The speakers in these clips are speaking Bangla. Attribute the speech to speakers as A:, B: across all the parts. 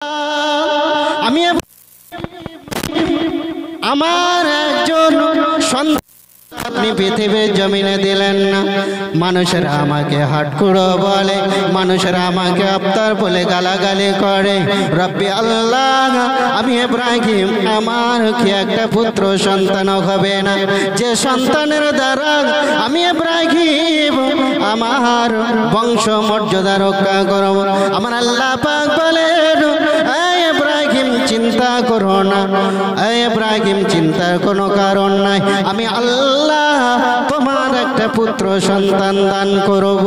A: আমি আমার একজন সন্তান আপনি পৃথিবীর জমিনে দিলেন না। মানুষেরা আমাকে হাটকুড়ো বলে, মানুষেরা আমাকে আফতার বলে গালাগালি করে। রব্বি আল্লাহ, আমি ইব্রাহিম আমার কি একটা পুত্র সন্তান হবে না, যে সন্তানের দ্বারা আমি ইব্রাহিম আমার বংশ মর্যাদা রক্ষা করব। আমার আল্লাহ পাক বলেন, ইব্রাহিম চিন্তা করো না, ইব্রাহিম চিন্তার কোনো কারণ নাই, আমি আল্লাহ তোমার একটা পুত্র সন্তান দান করব।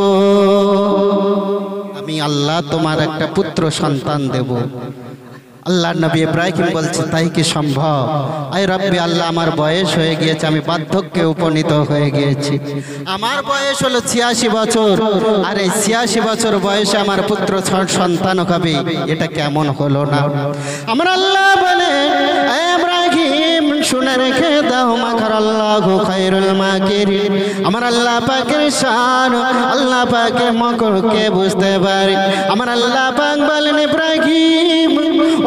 A: আমি আল্লাহ তোমার একটা পুত্র সন্তান দেব। আল্লাহ নবী ইব্রাহিম বলছে, তাই কি সম্ভব? আয় রব্বি আল্লাহ, আমার বয়স হয়ে গিয়েছে, আমি বার্ধক্যে উপনীত হয়ে গিয়েছি, আমার বয়স হলো 86 বছর, আর এই 86 বছর বয়সে আমার পুত্র সন্তান হবে, এটা কেমন হলো না? আমার আল্লাহ বলে, ইব্রাহিম শুনে রেখে দাও, মাকারাল্লাহু খায়রুল মাকিরিন। আমার আল্লাহ পাকের শান, আল্লাহ পাকের মকরকে বুঝতে পারি। আমার আল্লাহ পাক বলেন, ইব্রাহিম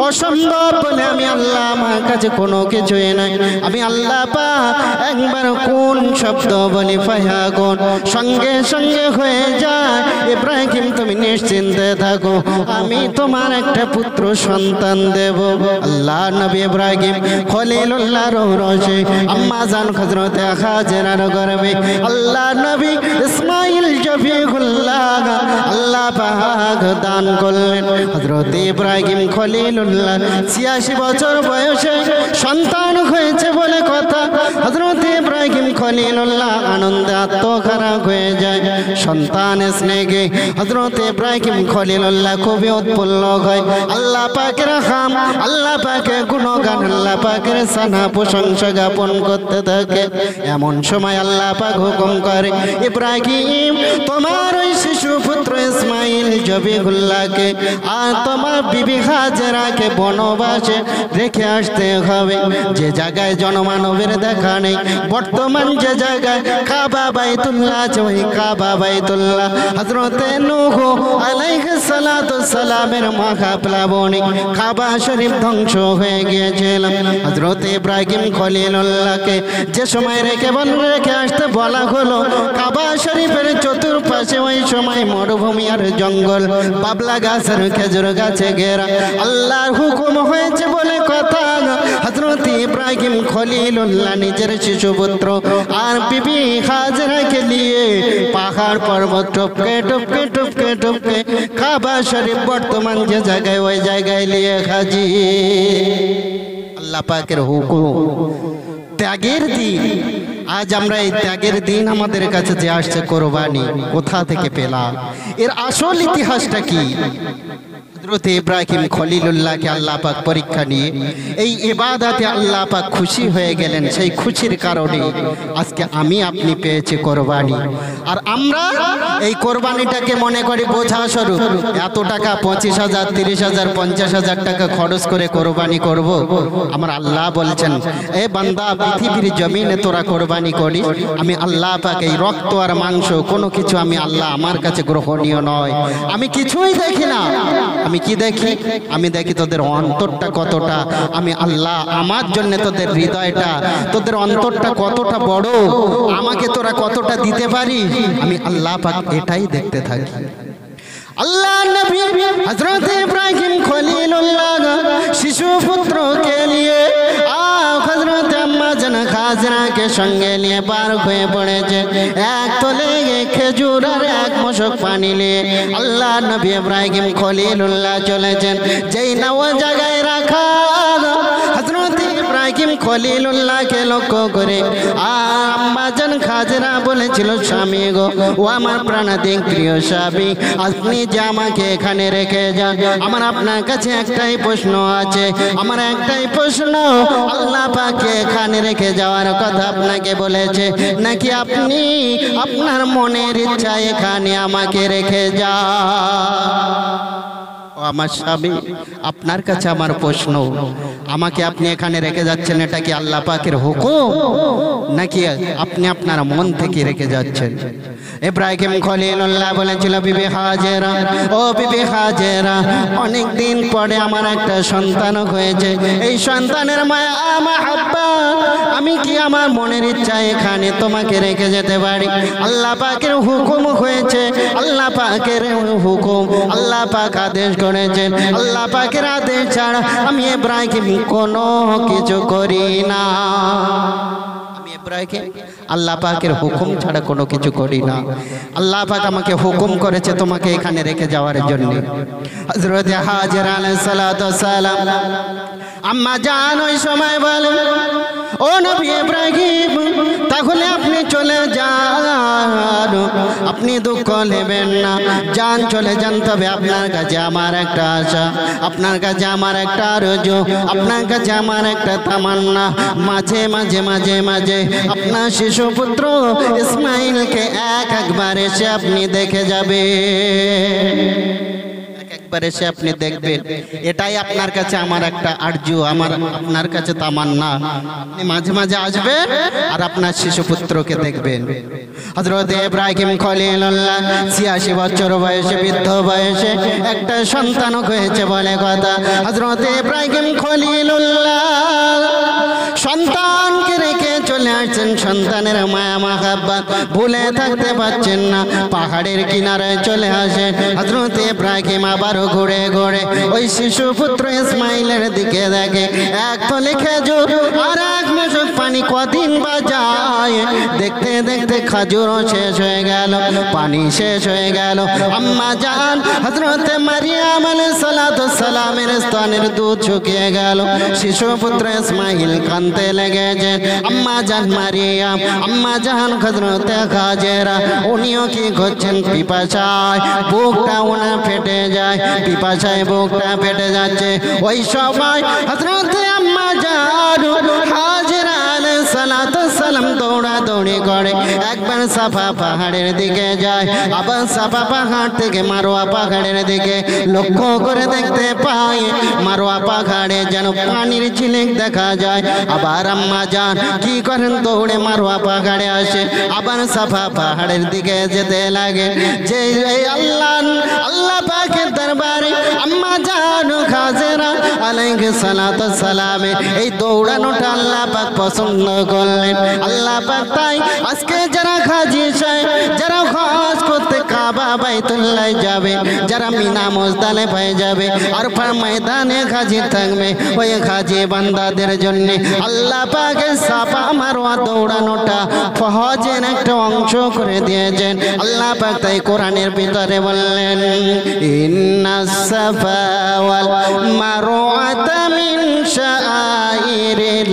A: অসম্ভব বলে আমি আল্লাহ আমার কাছে কোনো কিছুই নাই। আমি আল্লাহ পাক একবার কোন শব্দ বলি ফায়াকুন, সঙ্গে সঙ্গে হয়ে যায়। ইব্রাহিম তুমি নিশ্চিন্তে থাকো, আমি তোমার একটা পুত্র সন্তান দেব। আল্লাহ নবী ইব্রাহিম খলিলুল্লাহর রশে আম্মা জান হযরতে হাজেরার গর্ভে আল্লাহ নবী ইসমাঈল জবিহুল্লাহ আল্লাহ পাক দান করলেন। হযরতে ইব্রাহিম খলিলুল্লাহ 86 বছর বয়সে সন্তান হয়েছে বলে কথা। হযরতে ইব্রাহিম খলিলুল্লাহ আনন্দে আত্মহারা হয়ে যায়। সন্তান স্নেহে হযরতে ইব্রাহিম খলিলুল্লাহ খুবই উৎফুল্ল হয়। আল্লাহ পাকের হাম, আল্লাহ পাকের গুণগান, আল্লাহ পাকের সানা প্রশংসা জ্ঞাপন করতে থাকে। এমন সময় আল্লাহ পাক হুকুম করে, ইব্রাহিম তোমার ওই শিশু পুত্র ইসমাঈল জবিহুল্লাহকে আর তোমার বিবি হাজেরাকে বনবাসে রেখে আসতে হবে। যে জায়গায় জনমানবের দেখা নেই, বর্তমান যে জায়গায় কাবা বাইতুল্লাহ আছে, ওই কাবা বাইতুল্লাহ হযরতে নূহ আলাইহিস সালাতু সালামের মহাপ্লাবনে কাবা শরীফ ধ্বংস হয়ে গিয়েছিল। হযরতে ইব্রাহিম খলিলুল্লাহকে যে সময় রেখে আসতে বলা হলো, কাবা শরীফের চতুর্পাশে ওই সময় মরুভূমি আর জঙ্গল, বাবলা গাছ আর খেজুর গাছে ঘেরা। আল্লাহর হুকুম হয়েছে বলে কথা। হযরত ইব্রাহিম খলিলুল্লাহ নিজের শিশু পুত্র আর বিবি হাজেরাকে নিয়ে পাহাড় পর্বত টপকে টপকে টপকে টপকে কাবা শরীফ বর্তমান যে জায়গায়, ওই জায়গায় নিয়ে হাজির। আল্লাহ পাকের হুকুম, ত্যাগের দিন। আজ আমরা এই ত্যাগের দিন আমাদের কাছে যে আসছে কোরবানি, কোথা থেকে পেলাম? এর আসল ইতিহাসটা কি? হযরত ইব্রাহিম খলিলুল্লাহকে আল্লাহ পাক পরীক্ষা নিয়ে এই ইবাদতে আল্লাহ পাক খুশি হয়ে গেলেন। সেই খুশির কারণে আজকে আমি আপনি পেয়েছি কোরবানি। আর আমরা এই কোরবানিটাকে মনে করি বোঝা স্বরূপ, এত টাকা 25,000 30,000 50,000 টাকা খরচ করে কোরবানি করব। আমার আল্লাহ বলছেন, এ বান্দা পৃথিবীর জমিনে তোরা কোরবানি করি, আমি আল্লাহ পাক এই রক্ত আর মাংস কোনো কিছু আমি আল্লাহ আমার কাছে গ্রহণীয় নয়। আমি কিছুই দেখি না, আমি কি দেখি? আমি দেখি তোদের অন্তরটা কতটা। আমি আল্লাহ আমার জন্য তোদের হৃদয়টা, তোদের অন্তরটা কতটা বড়, আমাকে তোরা কতটা দিতে পারি, আমি আল্লাহ পাক এটাই দেখতে থাকি। আল্লাহ নবী হযরত ইব্রাহিম খলিলুল্লাহ শিশু পুত্রকে নিয়ে হযরত আম্মা জান হাজেরাকে সঙ্গে নিয়ে পার হয়ে পড়েছে। এক তোলে খেজুর আর এক মশক পানি নিয়ে আল্লাহ নবী ইব্রাহিম খলিলুল্লাহ চলেছেন। যেই না ও জায়গায় রাখা হযরত ইব্রাহিম খলিলুল্লাহকে লক্ষ্য করে আম্মা জান হাজেরা বলেছিল, স্বামী গো, ও আমার প্রাণাধিক প্রিয় স্বামী, আপনি যে আমাকে এখানে রেখে যান, আমার আপনার কাছে একটাই প্রশ্ন আছে। আমার একটাই প্রশ্ন, আল্লাহ পাকে এখানে রেখে যাওয়ার কথা আপনাকে বলেছে, নাকি আপনি আপনার মনের ইচ্ছা এখানে আমাকে রেখে যান? ও আমার স্বামী, আপনার কাছে আমার প্রশ্ন, আমাকে আপনি এখানে রেখে যাচ্ছেন, এটা কি আল্লাহ পাকের হুকুম নাকি আপনি আপনার মন থেকে রেখে যাচ্ছেন? ইব্রাহিম খলিলুল্লাহ বলেছিল, বিবি হাজেরা, ও বিবি হাজেরা, অনেক দিন পরে আমার একটা সন্তান হয়েছে, এই সন্তানের মায়া মাহাব্বা আমি কি আমার মনের ইচ্ছা এখানে তোমাকে রেখে যেতে পারি? আল্লাহ পাকের হুকুম হয়েছে, আল্লাহ পাকের হুকুম, আল্লাহ পাক আদেশ করেছেন, আল্লাহ পাকের আদেশ ছাড়া আমি ইব্রাহিম কোনো কিছু করি না। আল্লাহ পাকের হুকুম ছাড়া কোনো কিছু করি না। আল্লাহ পাক আমাকে হুকুম করেছে তোমাকে এখানে রেখে যাওয়ার জন্য। হযরত হাজেরা আলাইহিস সালাতু ওয়াস সালাম আম্মা জান ওই সময় বলে, ও নবী ইব্রাহিম, তাহলে আপনি চলে যান, আপনি দুঃখ নেবেন না, যান চলে যান, তবে আপনার কাছে আমার একটা আশা, আপনার কাছে আমার একটা আরজু, আপনার কাছে আমার একটা তামান্না, মাঝে মাঝে মাঝে মাঝে আপনার শিশুপুত্র ইসমাইলকে একবার এসে আপনি দেখে যাবে, একবার এসে আপনি দেখবেন, এটাই আপনার কাছে আমার একটা আরজু, আমার আপনার কাছে তামান্না। আপনি মাঝে মাঝে আসবেন আর আপনার শিশুপুত্রকে দেখবেন। হযরত ইব্রাহিম খলিলুল্লাহ ৮৬ বছর বয়সে, বৃদ্ধ বয়সে একটা সন্তান হয়েছে বলে কথা। হযরত ইব্রাহিম খলিলুল্লাহ সন্তানকে রেখে চলে আসছেন, সন্তানের মায়া মাহাব্বত ভুলে থাকতে পারছেন না। পাহাড়ের কিনারায় চলে আসেন হযরত ইব্রাহিম, আবারও ঘুরে ঘুরে ওই শিশুপুত্র ইসমাইলের দিকে দেখে। এক থলে খেজুর আর এক মশক পানি, কদিন বা যায়, দেখতে দেখতে খাজুরও শেষ হয়ে গেল, পানি শেষ হয়ে গেল। আম্মা জান হযরত মারিয়াম আলাইহিস সালাতু ওয়াস সালামের স্তনের দুধ শুকিয়ে গেল, শিশুপুত্র ইসমাইল কাঁদতে লেগেছে। আম্মা জান মারিয়াম, আম্মা জান হযরত হাজেরা, উনিও কি করছেন, পিপাসায় বুকটা ওনার ফেটে যায়, পিপাসায় বুকটা ফেটে যাচ্ছে। ওই সময় হযরত আম্মা জান হাজেরা আলাইহিস সালাতু ওয়াস সালাম দৌড়াদৌড়ি করে একবার সাফা পাহাড়ের দিকে যায়, আবার সাফা পাহাড় থেকে মারোয়া পাহাড়ের দিকে লক্ষ্য করে দেখতে পায়, মারোয়া পাহাড়ে যেন পানির ঝিলিক দেখা যায়। আবার আম্মা জান কি করেন, দৌড়ে মারোয়া পাহাড়ে আসে, আবার সাফা পাহাড়ের দিকে যেতে লাগে। যে আল্লাহ পাকের দরবারে আম্মা জান হাজেরা আলাইহিস সালাতু ওয়াস সালামে এই দৌড়ানোটা আল্লাহ পাক পছন্দ করলেন। আল্লাহ পাক তাই আজকে যারা হাজী সাহেব, যারা হজ করতে কাবা বাইতুল্লাহ যাবে, যারা মিনা মুজদালিফায় যাবে, আরফা ময়দানে হাজী থাকবে, ওই হাজী বান্দাদের জন্য আল্লাহ পাকের সাফা মারওয়া দৌড়ানোটা হজের একটা অংশ করে দিয়েছেন। আল্লাহ পাক তাই কোরআনের ভিতরে বললেন, ইন্নাস সাফা ওয়াল মারওয়াতা মিন শাআইরিল্লাহ।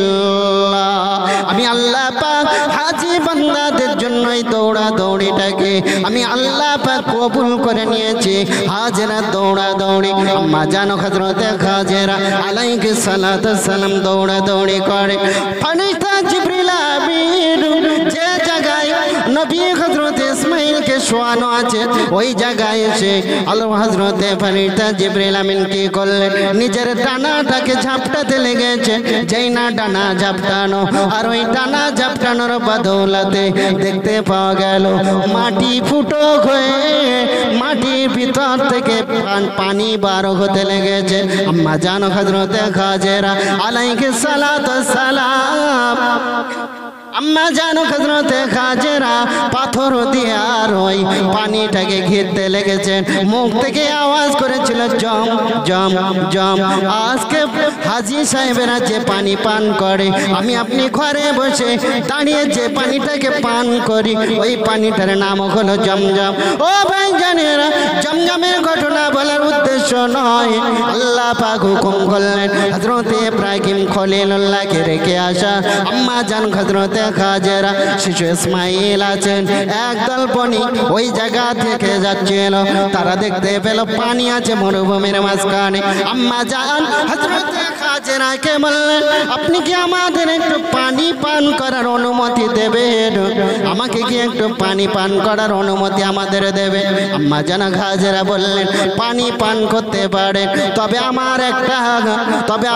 A: আমি আল্লাহ পাক হাজী বান্দাদের জন্যই দৌড়াদৌড়িটাকে আমি আল্লাহ পাক কবুল করে নিয়েছি। হাজেরা দৌড়াদৌড়ি, আম্মা জানো হযরত হাজেরা আলাইহিস সালাতু ওয়াস সালাম দৌড়াদৌড়ি করে। ফেরেশতা জিবরিল আমিন যে জায়গায় নবী হযরত ইসমাইলকে শোয়ানো আছে, ওই জায়গায় এসে আল্লাহ হযরত ফেরেশতা জিবরিল আমিন কি করলেন, নিজের ডানাটাকে ঝাপটাতে লেগেছে। যেই না ডানা ঝাপটানো, আর ওই ডানা ঝাপটানোর বদৌলতে দেখতে পাওয়া গেল মাটি ফুটো হয়ে মাটির ভিতর থেকে পানি বার হতে লেগেছে। আম্মা জানো হযরত হাজেরা আলাইহিস সালাতু ওয়াস সালাম, আম্মা জানো হযরত হাজেরা পাথর দিয়ে আর ওই পানিটাকে ঘিরতে লেগেছেন। মুখ থেকে আওয়াজ করেছিল, জম জম জম। আজকে হাজী সাহেবেরা যে পানি পান করে, আমি আপনি ঘরে বসে দাঁড়িয়ে যে পানিটাকে পান করি, ওই পানিটার নাম হলো জমজম। ও ভাই জানেরা, জমজমের ঘটনা বলার উদ্দেশ্য নয়, আল্লাহ পাক হুকুম করলেন হযরত ইব্রাহিম খলিলুল্লাহকে রেখে আসা। আম্মা জান হযরত হাজেরা শিশু ইসমাইল আছেন একদল বণিক ওই জায়গা থেকে যাচ্ছিল তারা দেখতে পেল পানি আছে মরুভূমির মাঝখানে আম্মা জান হযরত হাজেরাকে বললেন আপনি কি আমাদের একটু পানি পান করার অনুমতি দেবেন আমাকে কি একটু পানি পান করার অনুমতি আমাদের দেবে আম্মা জান হাজেরা বললেন পানি পান করতে পারে তবে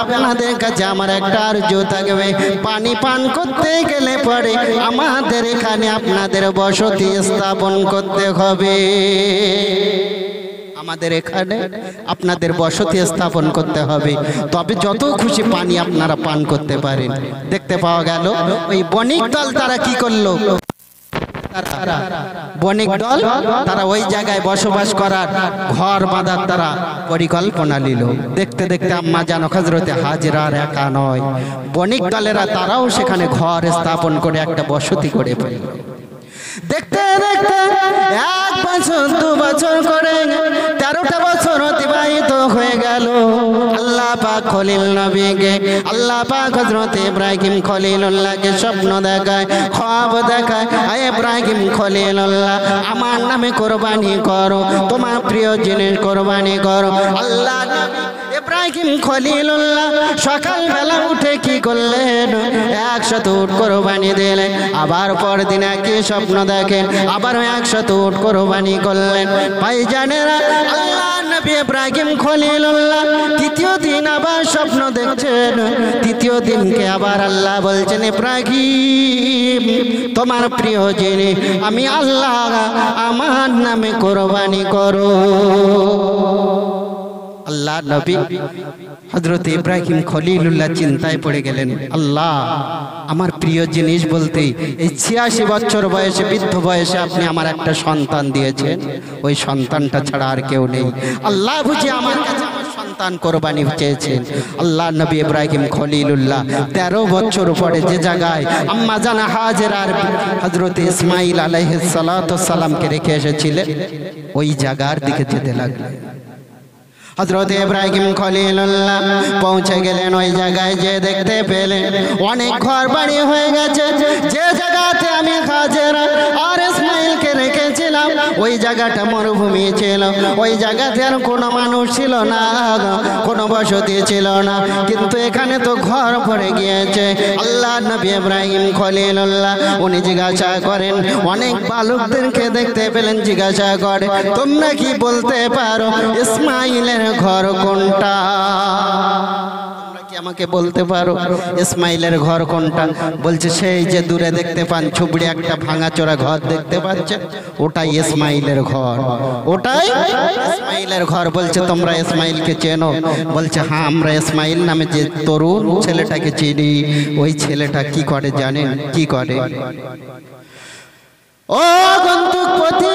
A: আপনাদের কাছে আমার একটা আরজু থাকবে পানি পান করতে গেলে পরে আমাদের এখানে আপনাদের বসতি স্থাপন করতে হবে আমাদের এখানে আপনাদের বসতি স্থাপন করতে হবে তবে যত খুশি পানি আপনারা পান করতে পারেন দেখতে পাওয়া গেল ওই বণিক দল তারা কি করলো বণিক দল তারা ওই জায়গায় বসবাস করার ঘর বাঁধার তারা পরিকল্পনা নিল দেখতে দেখতে আম্মা জান হযরতে হাজেরার একা নয় বণিক দলেরা তারাও সেখানে ঘর স্থাপন করে একটা বসতি করে ফেলল দেখতে দেখতে 1 বছর 2 বছর করে 13টা বছর অতিবাহিত হয়ে গেল আল্লাহ পাক খলিল নবীকে আল্লাহ পাক হযরত ইব্রাহিম খলিলুল্লাহকে স্বপ্ন দেখায় খ্বাব দেখায় হে ইব্রাহিম খলিলুল্লাহ আমার নামে কুরবানি করো তোমার প্রিয় জিনিস কুরবানি করো আল্লাহ ইব্রাহিম খলিলুল্লাহ সকালবেলা উঠে কি করলেন 100 উট কুরবানি দিলেন আবার পরদিন একই স্বপ্ন দেখেন আবার 100 উট কুরবানি করলেন ভাইজানেরা আল্লাহ নবী ইব্রাহিম খলিলুল্লাহ তৃতীয় দিন আবার স্বপ্ন দেখছেন তৃতীয় দিনকে আবার আল্লাহ বলছেন ইব্রাহিম তোমার প্রিয় জিনিস আমি আল্লাহ আমার নামে কুরবানি করো আল্লাহ নবী হযরত ইব্রাহিম খলিলুল্লাহ চিন্তায় পড়ে গেলেন আল্লাহ আমার প্রিয় জিনিস বলতে এই 86 বছর বয়সে বৃদ্ধ বয়সে আপনি আমার একটা সন্তান দিয়েছেন ওই সন্তানটা ছাড়া আর কেউ নেই আল্লাহ বুঝি আমার কাছে আমার সন্তান কুরবানি চেয়েছেন আল্লাহ নবী ইব্রাহিম খলিলুল্লাহ 13 বছর পরে যে জায়গায় আম্মা জান হাজেরা আর হযরত ইসমাঈল আলাইহিস সালাতু সালামকে রেখে এসেছিলেন ওই জায়গার দিকে যেতে লাগলেন হযরত ইব্রাহিম খলিলুল্লাহ পৌঁছে গেলেন ওই জায়গায় যে দেখতে পেলেন অনেক ঘর বাড়ি হয়ে গেছে যে জায়গাতে আমি হাজেরা আর ইসমাঈলকে রেখেছিলাম ওই জায়গাটা মরুভূমি ছিল ওই জায়গাতে আর কোনো মানুষ ছিল না কোনো বসতি ছিল না কিন্তু এখানে তো ঘর পড়ে গিয়েছে আল্লাহ নবী ইব্রাহিম খলিলুল্লাহ উনি জিজ্ঞাসা করেন অনেক বালকদেরকে দেখতে পেলেন জিজ্ঞাসা করে তোমরা কি বলতে পারো ইসমাঈলের ঘর কোনটা তোমরা কি আমাকে বলতে পারো ইসমাঈলের ঘর কোনটা বলছে সেই যে দূরে দেখতে পান ছুবড়ি একটা ভাঙাচোরা ঘর দেখতে পাচ্ছেন ওটাই ইসমাঈলের ঘর ওটাই ইসমাঈলের ঘর বলছে তোমরা ইসমাঈলকে চেনো বলছে হ্যাঁ আমরা ইসমাঈল নামে যে তরুণ ছেলেটাকে চিনি ওই ছেলেটা কি করে জানেন কি করে ও গন্তুকপতি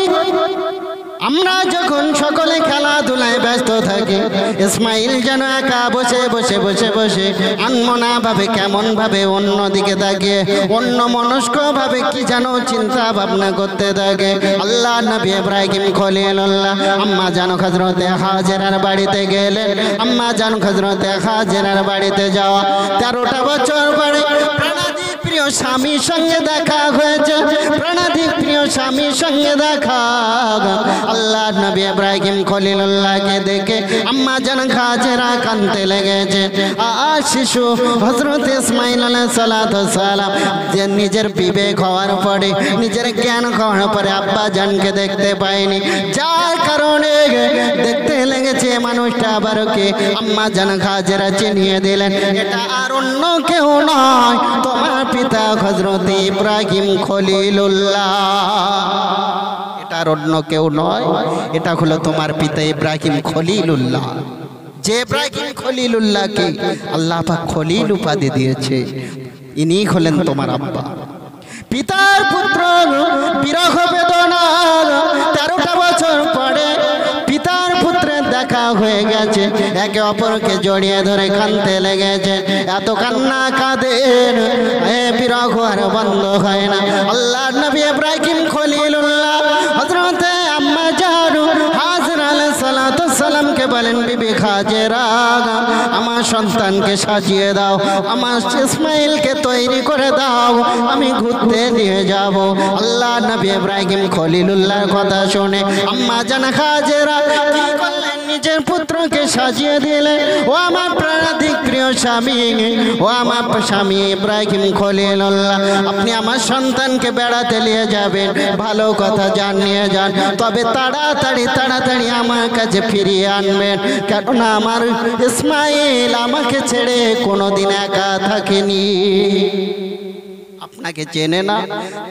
A: আমরা যখন সকলে খেলাধুলায় ব্যস্ত থাকি ইসমাঈল যেন একা বসে বসে বসে বসে আনমনা ভাবে কেমন ভাবে অন্যদিকে তাকিয়ে অন্য মনস্ক ভাবে কি যেন চিন্তা ভাবনা করতে থাকে আল্লাহ নবী ইব্রাহিম খলিলুল্লাহ আম্মা জান হযরতে হাজেরার বাড়িতে গেলেন আম্মা জান হযরতে হাজেরার বাড়িতে যাওয়া 13টা বছর পরে প্রাণাধিক প্রিয় স্বামীর সঙ্গে দেখা হয়েছে প্রাণাধিক প্রিয় স্বামীর সঙ্গে দেখা আল্লাহ নবী ইব্রাহিম খলিলুল্লাহকে দেখে আম্মা জান হাজেরা কাঁদতে লেগেছে আর শিশু হযরত ইসমাঈল আলাইহিস সালাতু সালাম যে নিজের বিবেক হওয়ার পরে নিজের জ্ঞান হওয়ার পরে আব্বা জানকে দেখতে পায়নি যার কারণে দেখতে লেগেছে মানুষটা আবার কে আম্মা জান হাজেরা চিনিয়ে দিলেন এটা আর অন্য কেউ নয় তোমার পিতা হযরত ইব্রাহিম খলিলুল্লাহ আর অন্য কেউ নয় এটা হলো তোমার পিতা ইব্রাহিম খলিলুল্লাহ যে ইব্রাহিম খলিলুল্লাহকে আল্লাহ পাক খলিল উপাধি দিয়েছে ইনি হলেন তোমার আব্বা পিতার পুত্র বিরহ বেদনা 13টা বছর পরে পিতার পুত্রের দেখা হয়ে গেছে একে অপরকে জড়িয়ে ধরে কাঁদতে লেগেছে এত কান্না কাঁদেন বিরহ আর বন্ধ হয় না আল্লাহ নবী ইব্রাহিম খলিলুল্লাহ হযরতে আম্মা জান হাজেরা আলাইহিস সালাতু সালামকে বলেন বিবি হাজেরা আমার সন্তানকে সাজিয়ে দাও, আমার ইসমাইলকে তৈরি করে দাও, আমি ঘুরতে নিয়ে যাব। আল্লাহ নবী ইব্রাহিম খলিলুল্লাহর কথা শুনে আম্মা জান হাজেরা কি করলেন, নিজের পুত্রকে সাজিয়ে দিলেন। ও আমার প্রাণাধিক প্রিয় স্বামী, ও আমার স্বামী ইব্রাহিম খলিলুল্লাহ, আপনি আমার সন্তানকে বেড়াতে নিয়ে যাবেন, ভালো কথা যান, নিয়ে যান, তবে তাড়াতাড়ি তাড়াতাড়ি আমার কাছে ফিরিয়ে আনবেন, কেননা আমার ইসমাইল আমাকে ছেড়ে কোনোদিন একা থাকেনি। আপনাকে চেনে না,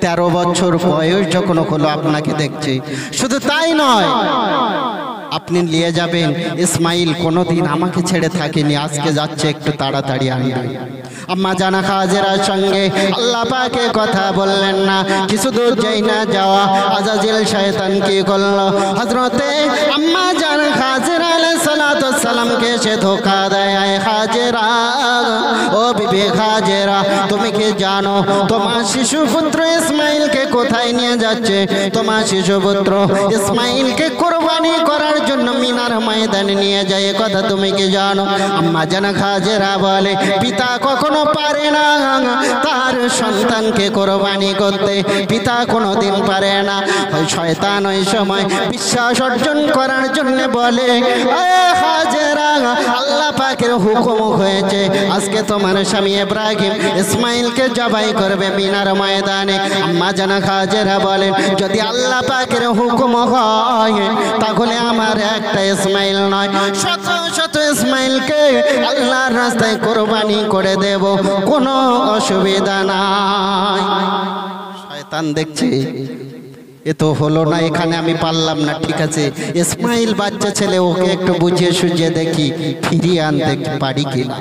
A: 13 বছর বয়স যখন হলো আপনাকে দেখছে। শুধু তাই নয়, আপনি নিয়ে যাবেন, ইসমাইল কোনোদিন আমাকে ছেড়ে থাকেনি, আজকে যাচ্ছে, একটু তাড়াতাড়ি আনবেন। আম্মা জান হাজেরার সঙ্গে আল্লাহ পাকে কথা বললেন না, কিছু দূর যাই না যাওয়া আজাজিল শয়তান কি করলো, হযরতে আম্মা জান হাজেরা আলাইহিস সালাতু ওয়াস সালামকে সে ধোঁকা দেয়। হাজেরা, ও বিবি হাজেরা, তুমি কি জানো তোমার শিশু পুত্র ইসমাইলকে কোথায় নিয়ে যাচ্ছে? তোমার শিশু পুত্র ইসমাইলকে কুরবানি করার জন্য মিনার ময়দানে নিয়ে যায়, কথা তুমি কি জানো? আম্মা জান হাজেরা বলে, পিতা কখনো পারে না তার সন্তানকে কুরবানি করতে, পিতা কোনোদিন পারে না। ওই শয়তান ওই সময় বিশ্বাস অর্জন করার জন্য বলে, হাজেরা, আল্লাহ পাকের হুকুম হয়েছে, আজকে তোমার স্বামী ইব্রাহিম ইসমাইলকে জবাই করবে মিনার ময়দানে। আম্মা জান হাজেরা বলেন, যদি আল্লাহ পাকের হুকুম হয় তাহলে আমার একটা ইসমাইল নয়, শত শত ইসমাইলকে আল্লাহর রাস্তায় কুরবানি করে দেব, কোনো অসুবিধা নাই। শয়তান দেখছে এ তো হলো না, এখানে আমি পারলাম না, ঠিক আছে ইসমাইল বাচ্চা ছেলে, ওকে একটু বুঝিয়ে সুঝিয়ে দেখি ফিরিয়ে আনতে পারি কিনা।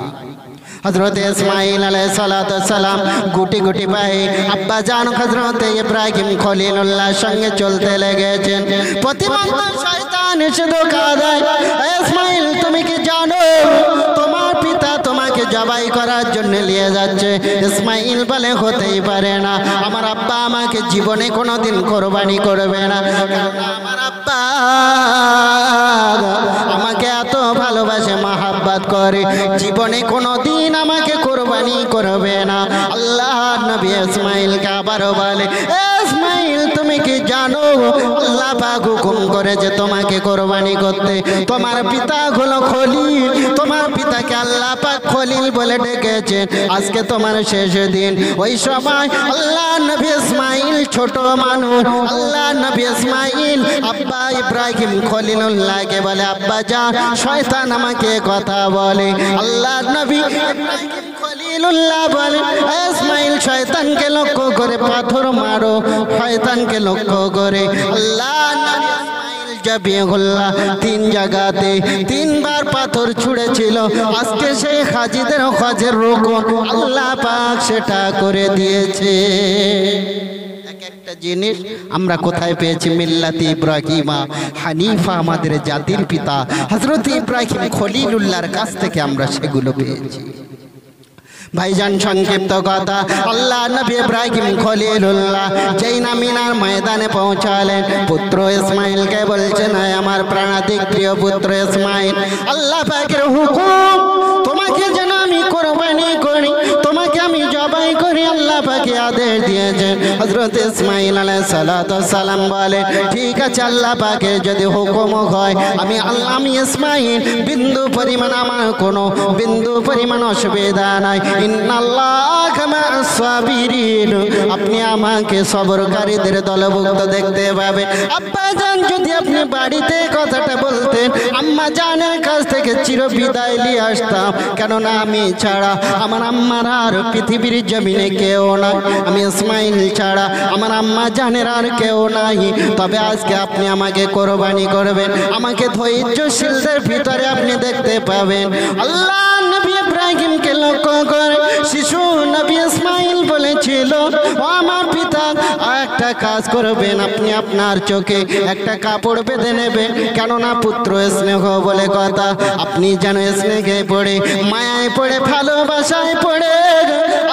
A: হযরত ইসমাইল আলাইহিস সালাতু ওয়াস সালাম গুটি গুটি পায়ে আব্বা জান হযরত ইব্রাহিম খলিলুল্লাহর সঙ্গে চলতে লেগেছেন। প্রতিমধ্যে শয়তান এসে ধোঁকা দেয়, ইসমাইল তুমি কি জানো তোমার পিতা তোমাকে জবাই করার জন্য নিয়ে যাচ্ছে? ইসমাইল বলে, হতেই পারে না, আমার আব্বা আমাকে জীবনে কোনোদিন কুরবানি করবে না, আমার আব্বা আমাকে এত ভালোবাসে, মাহাব্বত করে, জীবনে কোনোদিন আমাকে কুরবানি করবে না। আল্লাহ নবী ইসমাইলকে আবারও বলে, ইসমাইল তুমি কি জানো আল্লাহ পাক হুকুম করেছে তোমাকে কুরবানি করতে, তোমার পিতা হলো খলিল, তোমার পিতাকে আল্লাহ পাক খলিল বলে ডেকেছেন, আজকে তোমার শেষ দিন। ওই সময় আল্লাহ নবী ইসমাইল ছোট মানুষ, আল্লাহ নবী ইসমাইল আব্বা ইব্রাহিম খলিলুল্লাহকে বলে, আব্বা জান শয়তান আমাকে কথা বলে। আল্লাহ নবী ইব্রাহিম খলিলুল্লাহ বলে, ইসমাইল শয়তানকে লক্ষ্য করে পাথর মারো, শয়তানকে লক্ষ্য করে। আল্লাহ নবী ইসমাইল জাবিহুল্লাহ 3 জায়গাতে 3 বার পাথর ছুঁড়েছিল, আজকে সেই হাজীদের হজের রুকন আল্লাহ পাক সেটা করে দিয়েছে। একটা জিনিস আমরা কোথায় পেয়েছি? মিল্লাতি ইব্রাহিমা হানিফা, আমাদের জাতির পিতা হযরত ইব্রাহিম খলিলুল্লাহর কাছ থেকে আমরা সেগুলো পেয়েছি। ভাইজান সংক্ষিপ্ত কথা, আল্লাহ নবী ইব্রাহিম খলিলুল্লাহ যেই না মিনার ময়দানে পৌঁছালেন, পুত্র ইসমাইলকে বলছেন, আমার প্রাণাধিক প্রিয় পুত্র ইসমাইল, আল্লাহ পাকের হুকুম তোমাকে যেন আমি কুরবানি করি, তোমাকে আমি জবাই করি, আল্লাহ পাকে আদেশ দিয়েছেন। হযরত ইসমাইল আলাইহিস সালাতু ওয়াস সালাম বলে, ঠিক আছে আল্লাহ পাকে যদি হুকুম হয়, আমি ইসমাইল বিন্দু পরিমাণ, আমার কোনো বিন্দু পরিমাণ অসুবিধা নাই। ইন্নাল্লাহা মা'আস সাবিরিন, আপনি আমাকে সবরকারীদের দলভুক্ত দেখতে পাবে। আব্বা জান যদি আপনি বাড়িতে কথাটা বলতেন, আম্মা জানের কাছ থেকে চির বিদায় নিয়ে আসতাম, কেননা আমি ছাড়া আমার আম্মার আর পৃথিবীর জমিনে কেউ নাই, আমি ইসমাইল ছাড়া আমার আম্মা জানের আর কেউ নাই। তবে আজকে আপনি আমাকে কুরবানি করবেন, আমাকে ধৈর্যশীলদের ভিতরে আপনি দেখতে পাবেন। আল্লাহ নবী ইব্রাহিমকে লক্ষ্য করে শিশু নবী ইসমাইল বলেছিল, ও আমার পিতা, একটা কাজ করবেন, আপনি আপনার চোখে একটা কাপড় বেঁধে নেবেন, কেননা পুত্র স্নেহ বলে কথা, আপনি যেন স্নেহে পড়ে, মায়ায় পড়ে, ভালোবাসায় পড়ে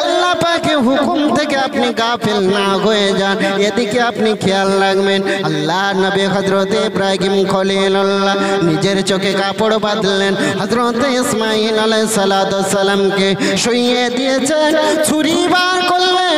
A: আল্লাহ পাকের হুকুম থেকে আপনি গাফিল না হয়ে যান, এদিকে আপনি খেয়াল রাখবেন। আল্লাহ নবী হযরত ইব্রাহিম খলিলুল্লাহ নিজের চোখে কাপড় বাঁধলেন, হযরত ইসমাঈল আলাইহিস সালামকে শুইয়ে দিয়েছেন, ছুরি বার করলেন।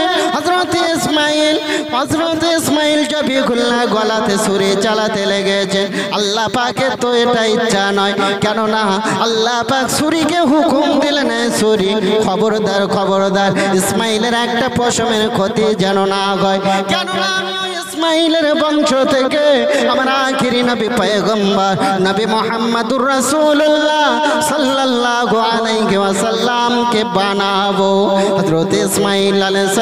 A: হযরত ইসমাঈল জবিহুল্লাহ গলাতে ছুরি চালাতে লেগেছে। আল্লাহ পাকের তো এটা ইচ্ছা নয়, কেননা আল্লাহ পাক ছুরিকে হুকুম দিলেন, ছুরি খবরদার খবরদার ইসমাঈলের একটা পশমের ক্ষতি যেন না হয়, কেননা আমি ইসমাঈলের বংশ থেকে আমার আখিরি নবী পয়গম্বর নবী মুহাম্মদুর রাসূলুল্লাহ সাল্লাল্লাহু আলাইহি ওয়াসাল্লামকে বানাবো। হযরত ইসমাঈল আলাইহিস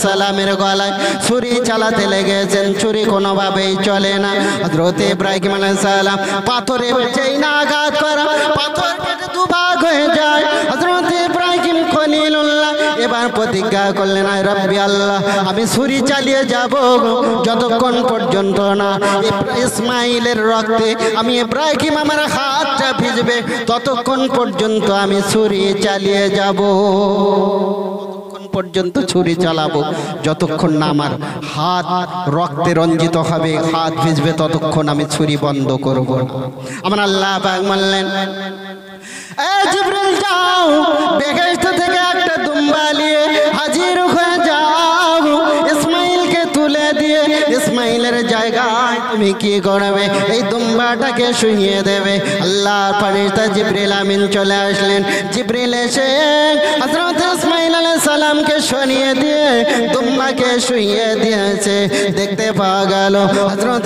A: সালামের গলায় ছুরি চালাতে লেগেছেন, ছুরি কোনোভাবেই চলে না। হযরত ইব্রাহিম আলাইহিস সালাম পাথরে যেই না আঘাত করা, পাথর কেটে দুভাগ হয়ে যায়। হযরত ইব্রাহিম খলিলুল্লাহ এবার প্রতিজ্ঞা করলেন, আয় রব্বি আল্লাহ, আমি ছুরি চালিয়ে যাব যতক্ষণ পর্যন্ত না ইসমাঈলের রক্তে আমি ইব্রাহিম আমার হাতটা ভিজবে, ততক্ষণ পর্যন্ত আমি ছুরি চালিয়ে যাব। পর্যন্ত ছুরি চালাবো যতক্ষণ না আমার হাত রক্তে রঞ্জিত হবে, হাত ভিজবে, ততক্ষণ আমি ছুরি বন্ধ করব না। আমার আল্লাহ পাক বললেন, এ জিবরিল যাও, বেহেশত থেকে একটা দুম্বা নিয়ে হাজির হয়ে যাও, ইসমাঈলকে তুলে দিয়ে ইসমাঈলের জায়গায় তুমি কি করবে, এই দুম্বাটাকে শুইয়ে দেবে। আল্লাহর ফেরেশতা জিবরিল আমিন চলে আসলেন। জিবরিল এসে হযরত ইসমাঈল আলাইহিস সালামকে শুইয়ে দিয়ে দুম্বাকে শুইয়ে দিয়েছে। দেখতে পাওয়া গেল হযরত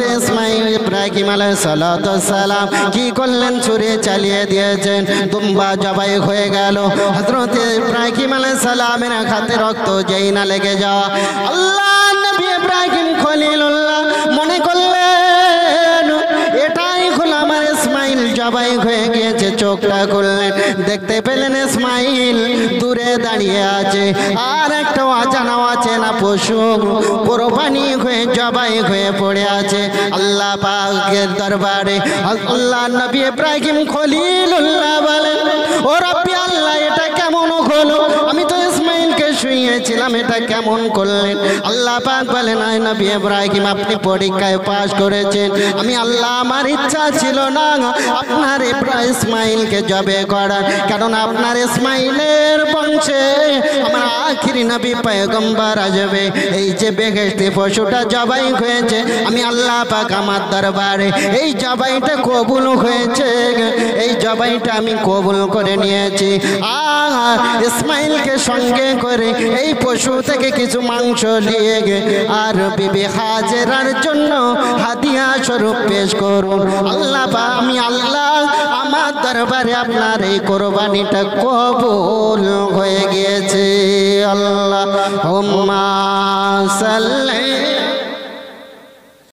A: ইব্রাহিম আলাইহিস সালাম কি করলেন, ছুরি চালিয়ে দিয়েছেন, দুম্বা জবাই হয়ে গেল। হযরত ইব্রাহিম আলাইহিস সালামের হাতে রক্ত যেই না লেগে যাওয়া, আল্লাহ নবী ইব্রাহিম খলিলুল্লাহ মনে করলেন এটাই হলো আমার ইসমাঈল জবাই হয়ে গিয়েছে। চোখটা খুললেন, দেখতে পেলেন ইসমাঈল দূরে দাঁড়িয়ে আছে, আর একটা অজানা অচেনা পশু কোরবানি হয়ে জবাই হয়ে পড়ে আছে। আল্লাহ পাকের দরবারে আল্লাহ নবী ইব্রাহিম খলিলুল্লাহ বলেন, ও রব্বি আল্লাহ, এটা কেমন হলো? আমি তো ইসমাঈলকে শুইয়েছিলাম, এটা কেমন করলেন? আল্লাহ পাক বলেন, আয় নবী ইব্রাহিম, আপনি পরীক্ষায় পাশ করেছেন। আমি আল্লাহ, আমার ইচ্ছা ছিল না আপনার ইসমাঈলকে জবে করার, কারণ আপনার ইসমাঈলের বংশে আমার আখিরি নবী পয়গম্বর আসবে। এই যে বেহেশতি পশুটা জবাই হয়েছে, আমি আল্লাহ পাক আমার দরবারে এই জবাইটা কবুল হয়েছে, এই জবাইটা আমি কবুল করে নিয়েছি। আর ইসমাঈলকে সঙ্গে করে এই পশু থেকে কিছু মাংস নিয়ে আর বিবি হাজেরার জন্য হাদিয়া স্বরূপ পেশ করুন। আল্লাহ আমি আল্লাহ আমার দরবারে আপনার এই কোরবানিটা কবুল হয়ে গিয়েছে। আল্লাহুম্মা সাল্লি